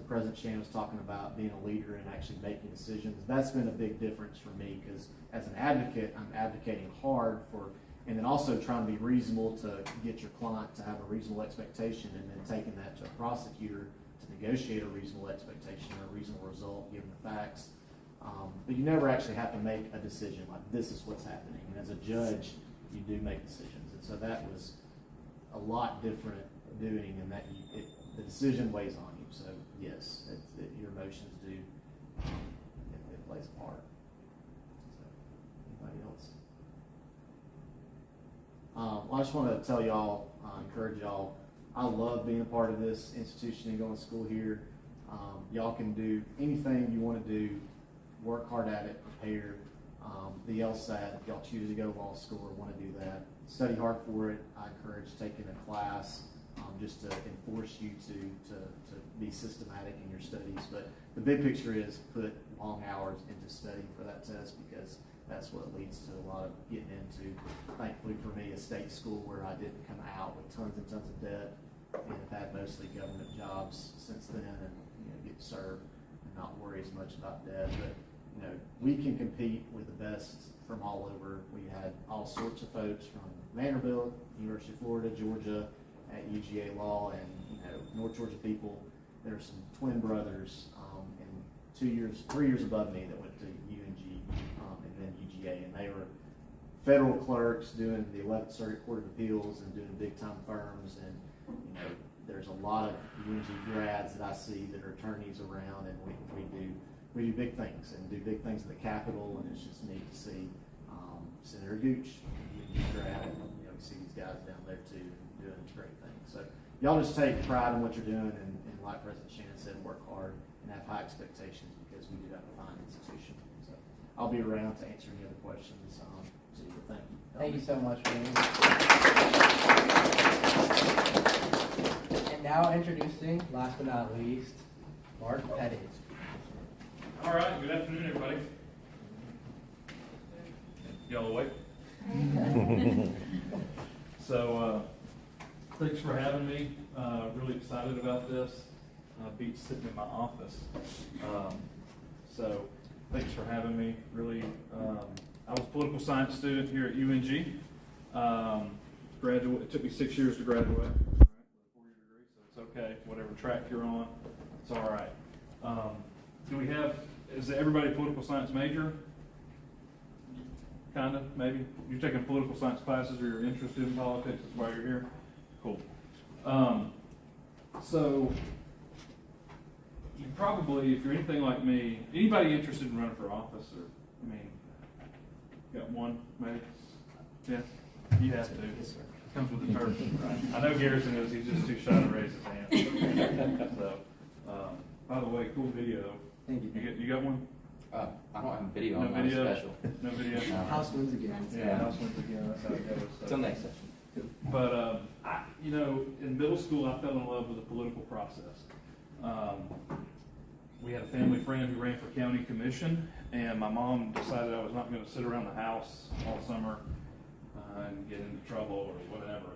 President Shan was talking about being a leader and actually making decisions. That's been a big difference for me, because as an advocate, I'm advocating hard for, and then also trying to be reasonable to get your client to have a reasonable expectation, and then taking that to a prosecutor to negotiate a reasonable expectation or a reasonable result given the facts. But you never actually have to make a decision like this is what's happening. And as a judge, you do make decisions. And so that was a lot different doing, and that the decision weighs on you. So yes, your emotions do, it plays a part. So, anybody else? Well, I just want to tell y'all, encourage y'all, I love being a part of this institution and going to school here. Y'all can do anything you want to do, work hard at it, prepare. The LSAT, if y'all choose to go to law school or want to do that, study hard for it. I encourage taking a class just to enforce you to be systematic in your studies. But the big picture is put long hours into studying for that test, because that's what leads to a lot of getting into, thankfully for me, a state school where I didn't come out with tons and tons of debt, and have had mostly government jobs since then, and get served and not worry as much about debt. But we can compete with the best from all over. We had all sorts of folks from Vanderbilt, University of Florida, Georgia, at UGA Law, and North Georgia people. There are some twin brothers, and 3 years above me that went to UNG and then UGA, and they were federal clerks doing the 11th Circuit Court of Appeals and doing big time firms. And there's a lot of UNG grads that I see that are attorneys around, and we do big things and do big things in the Capitol, and it's just neat to see Senator Gooch, UNG grad, and we see these guys down there too doing great things. So y'all just take pride in what you're doing, and like President Shannon said, work hard and have high expectations, because we do have a fine institution. So I'll be around to answer any other questions. So thank you. Thank you so much, Wayne. And now introducing, last but not least, Mark Pettit. All right, good afternoon, everybody. Y'all awake? So, thanks for having me. Really excited about this. Beat sitting in my office. So, thanks for having me. Really, I was a political science student here at UNG. It took me 6 years to graduate, all right, with a 4-year degree, so it's okay. Whatever track you're on, it's all right. do we have, is everybody a political science major? Kinda, maybe? You're taking political science classes or you're interested in politics, that's why you're here? Cool. So, you probably, if you're anything like me, anybody interested in running for office, or, I mean, got one, maybe? Yeah, you have to. Yes, sir. Comes with the turf, right? I know Garrison is, he's just too shy to raise his hand. So, by the way, cool video. Thank you. You got one? I don't have a video. No I'm not video? special. No video? No. House wins again. Yeah, house wins again, that's how it goes. So. Till next session. But, you know, in middle school, I fell in love with the political process. We had a family friend who ran for county commission, and my mom decided I was not going to sit around the house all summer and get into trouble or whatever,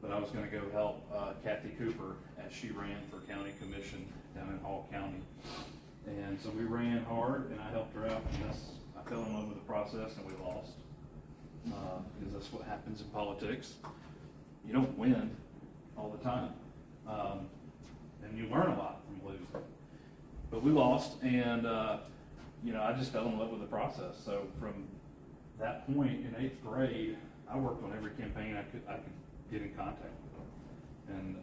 but I was going to go help Kathy Cooper as she ran for county commission down in Hall County. And so we ran hard, and I helped her out, and I fell in love with the process, and we lost. Because that's what happens in politics. You don't win all the time. And you learn a lot from losing. But we lost, and you know, I just fell in love with the process. So from that point in 8th grade, I worked on every campaign I could get in contact with. And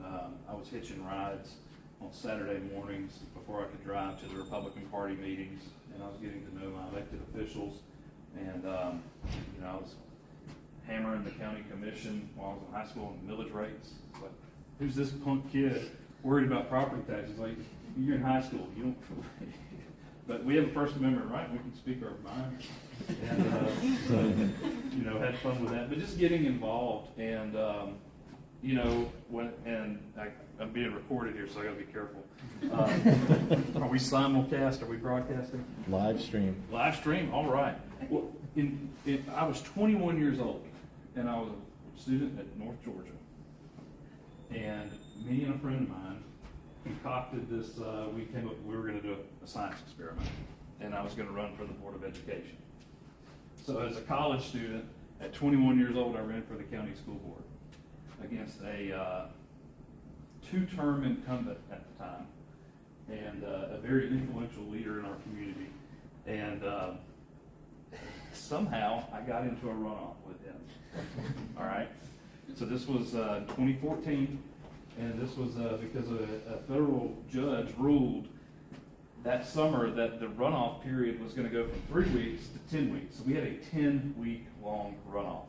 I was hitching rides on Saturday mornings before I could drive to the Republican Party meetings, and I was getting to know my elected officials, and you know, I was hammering the county commission while I was in high school on millage rates. It's like, who's this punk kid worried about property taxes? Like, you're in high school, you don't. But we have a First Amendment right; we can speak our mind, and so, you know, had fun with that. But just getting involved, and you know, I'm being recorded here, so I got to be careful. Are we simulcast? Are we broadcasting? Live stream. Live stream. All right. Well, I was 21 years old, and I was a student at North Georgia, and me and a friend of mine concocted this. We were going to do a science experiment, and I was going to run for the Board of Education. So as a college student, at 21 years old, I ran for the county school board against a two-term incumbent at the time, and a very influential leader in our community. And somehow I got into a runoff with him. All right. So this was 2014, and this was because a federal judge ruled that summer that the runoff period was going to go from 3 weeks to 10 weeks. So we had a 10-week long runoff,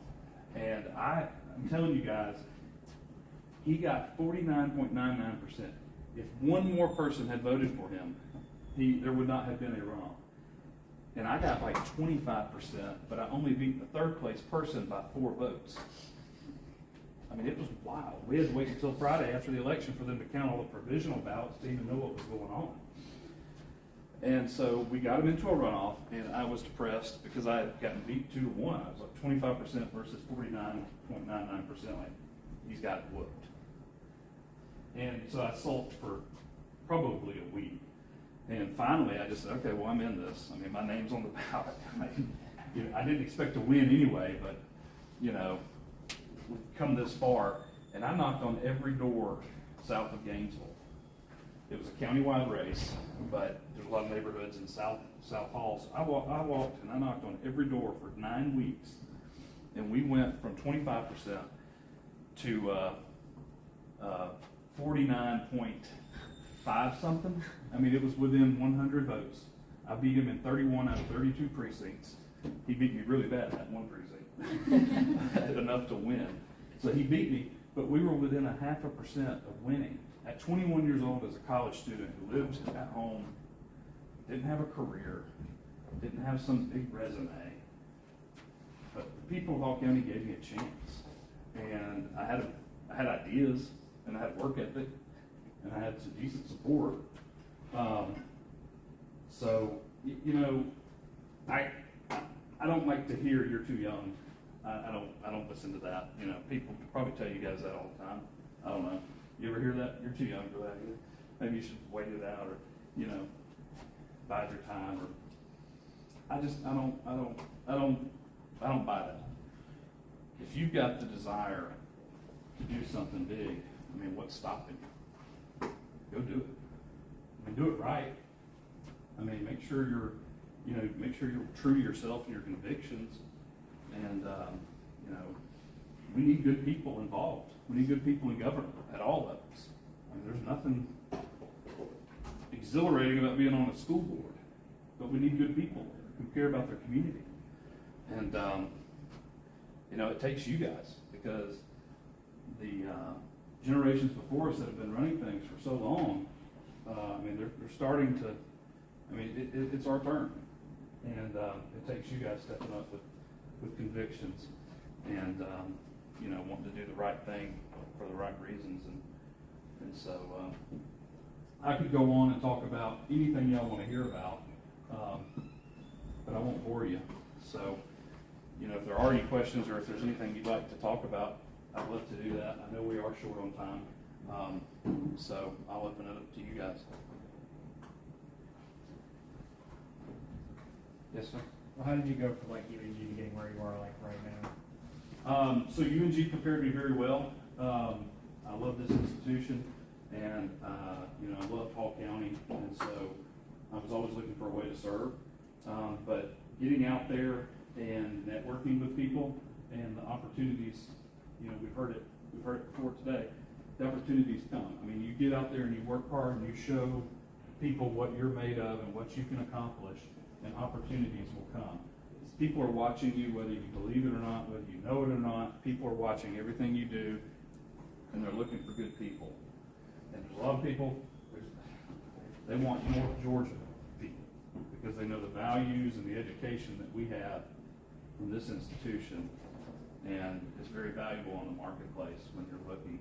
and I'm telling you guys, he got 49.99%. If one more person had voted for him, there would not have been a runoff. And I got like 25%, but I only beat the third place person by 4 votes. I mean, it was wild. We had to wait until Friday after the election for them to count all the provisional ballots to even know what was going on. And so we got him into a runoff, and I was depressed because I had gotten beat 2-1. I was like 25% versus 49.99%. Like, he's got it whooped. And so I sulked for probably a week. And finally, I just said, okay, well, I'm in this. I mean, my name's on the ballot. I didn't expect to win anyway, but, you know, we've come this far. And I knocked on every door south of Gainesville. It was a countywide race, but there's a lot of neighborhoods in South Hall. So I walked and I knocked on every door for 9 weeks. And we went from 25% to 49.5 something. I mean, it was within 100 votes. I beat him in 31 out of 32 precincts. He beat me really bad in that one precinct. Enough to win. So he beat me, but we were within 0.5% of winning. At 21 years old, as a college student who lived at home, didn't have a career, didn't have some big resume, but the people of Hall County gave me a chance. And I had ideas, and I had work ethic, and I had some decent support. So, you know, I don't like to hear you're too young. I don't listen to that. You know, people probably tell you guys that all the time. I don't know. You ever hear that? You're too young for that either. Maybe you should wait it out, or, you know, bide your time, or I don't buy that. If you've got the desire to do something big, I mean, what's stopping you? Go do it. I mean, do it right. I mean, make sure you're true to yourself and your convictions. And, we need good people involved. We need good people in government at all levels. I mean, there's nothing exhilarating about being on a school board, but we need good people who care about their community. And, it takes you guys, because the generations before us that have been running things for so long, they're starting to, it's our turn. And it takes you guys stepping up with convictions and, wanting to do the right thing for the right reasons. And so I could go on and talk about anything y'all want to hear about, but I won't bore you. So, if there are any questions or if there's anything you'd like to talk about, I'd love to do that. I know we are short on time, so I'll open it up to you guys. Yes, sir. Well, how did you go from like UNG to getting where you are like right now? So UNG prepared me very well. I love this institution, and I love Hall County, and so I was always looking for a way to serve. But getting out there and networking with people and the opportunities, we've heard it before today. The opportunities come. I mean, you get out there and you work hard and you show people what you're made of and what you can accomplish, and opportunities will come. People are watching you, whether you believe it or not, whether you know it or not. People are watching everything you do, and they're looking for good people. And there's a lot of people, they want North Georgia people, because they know the values and the education that we have from this institution, and it's very valuable in the marketplace when you're looking.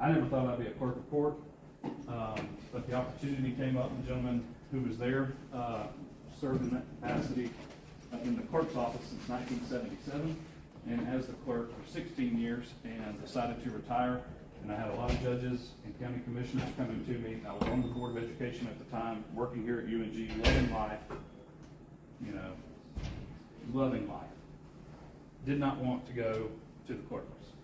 I never thought I'd be a clerk of court, but the opportunity came up. The gentleman who was there served in that capacity in the clerk's office since 1977, and as the clerk for 16 years, and decided to retire. And I had a lot of judges and county commissioners coming to me. I was on the Board of Education at the time, working here at UNG, loving life, loving life. Did not want to go to the clerk's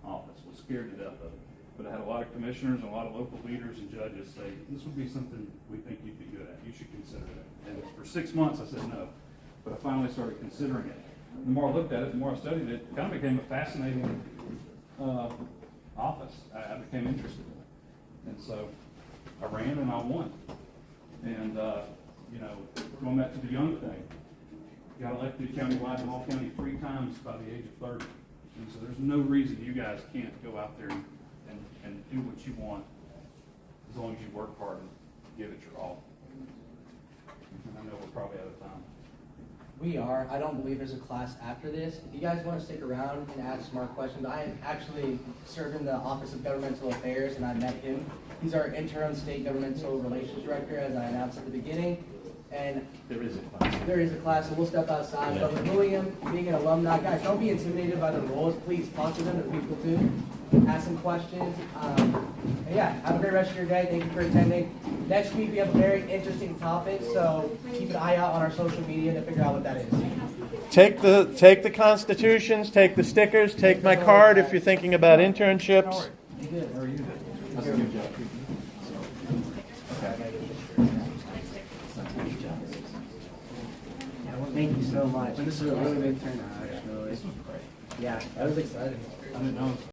office, was scared to death of it. But I had a lot of commissioners and a lot of local leaders and judges say, this would be something we think you'd be good at. You should consider it. And for 6 months I said no, but I finally started considering it. The more I looked at it, the more I studied it, it kind of became a fascinating office. I became interested in it. And so I ran and I won. And, going back to the young thing, got elected countywide in Hall County 3 times by the age of 30. And so there's no reason you guys can't go out there and do what you want, as long as you work hard and give it your all. I know we're probably out of time. We are. I don't believe there's a class after this. If you guys want to stick around and ask smart questions, I actually served in the Office of Governmental Affairs, and I met him. He's our interim state governmental relations director, as I announced at the beginning. And There is a class. there is a class, so we'll step outside. But with William being an alumni, guys, don't be intimidated by the roles. Please talk to them, the people too. Ask some questions. And yeah, have a great rest of your day. Thank you for attending. Next week we have a very interesting topic, so keep an eye out on our social media to figure out what that is. Take the constitutions, take the stickers, take my card if you're thinking about internships. Good. How are you? That's a good job. Thank you so much. This is a really big turnout, actually. This was great. Yeah, that was exciting. I didn't know.